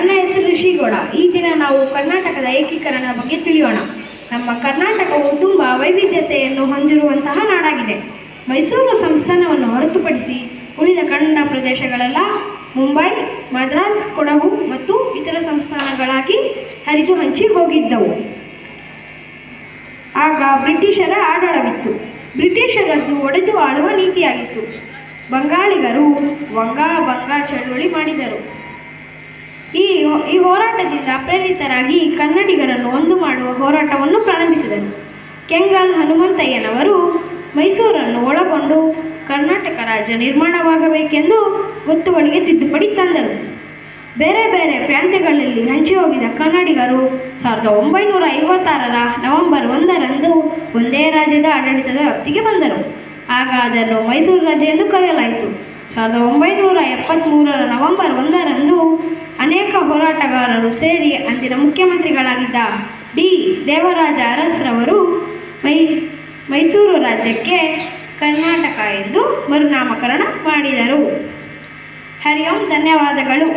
ನನ್ನ ಹೆಸರು ಶ್ರೀಗೌಡ. ಈ ದಿನ ನಾವು ಕರ್ನಾಟಕದ ಏಕೀಕರಣದ ಬಗ್ಗೆ ತಿಳಿಯೋಣ. ನಮ್ಮ ಕರ್ನಾಟಕವು ತುಂಬ ವೈವಿಧ್ಯತೆಯನ್ನು ಹೊಂದಿರುವಂತಹ ನಾಡಾಗಿದೆ. ಮೈಸೂರು ಸಂಸ್ಥಾನವನ್ನು ಹೊರತುಪಡಿಸಿ ಉಳಿದ ಕನ್ನಡ ಪ್ರದೇಶಗಳೆಲ್ಲ ಮುಂಬೈ, ಮದ್ರಾಸ್, ಕೊಡಗು ಮತ್ತು ಇತರ ಸಂಸ್ಥಾನಗಳಾಗಿ ಹರಿದು ಹಂಚಿ ಹೋಗಿದ್ದವು. ಆಗ ಬ್ರಿಟಿಷರ ಆಡಳಿತವಿತ್ತು. ಬ್ರಿಟಿಷರದ್ದು ಒಡೆದು ಆಳುವ ನೀತಿಯಾಗಿತ್ತು. ಬಂಗಾಳಿಗರು ಬಂಗ ಚಳುವಳಿ ಮಾಡಿದರು. ಈ ಹೋರಾಟದಿಂದ ಪ್ರೇರಿತರಾಗಿ ಕನ್ನಡಿಗರನ್ನು ಒಂದು ಮಾಡುವ ಹೋರಾಟವನ್ನು ಪ್ರಾರಂಭಿಸಿದರು. ಕೆಂಗಲ್ ಹನುಮಂತಯ್ಯನವರು ಮೈಸೂರನ್ನು ಒಳಗೊಂಡು ಕರ್ನಾಟಕ ರಾಜ್ಯ ನಿರ್ಮಾಣವಾಗಬೇಕೆಂದು ಗೊತ್ತುವಳಿಗೆ ತಿದ್ದುಪಡಿ ತಂದರು. ಬೇರೆ ಬೇರೆ ಪ್ರಾಂತ್ಯಗಳಲ್ಲಿ ಹಂಚಿ ಹೋಗಿದ್ದ ಕನ್ನಡಿಗರು 1956 ನವೆಂಬರ್ 1ರಂದು ಒಂದೇ ರಾಜ್ಯದ ಆಡಳಿತದ ವ್ಯಾಪ್ತಿಗೆ ಬಂದರು. ಆಗ ಅದನ್ನು ಮೈಸೂರು ರಾಜ್ಯ ಎಂದು ಕರೆಯಲಾಯಿತು. 1973 ನವೆಂಬರ್ 1ರಂದು ಅನೇಕ ಹೋರಾಟಗಾರರು ಸೇರಿ ಅಂದಿನ ಮುಖ್ಯಮಂತ್ರಿಗಳಾಗಿದ್ದ ಡಿ ದೇವರಾಜ ಅರಸ್ರವರು ಮೈಸೂರು ರಾಜ್ಯಕ್ಕೆ ಕರ್ನಾಟಕ ಎಂದು ಮರುನಾಮಕರಣ ಮಾಡಿದರು. ಹರಿ ಓಂ. ಧನ್ಯವಾದಗಳು.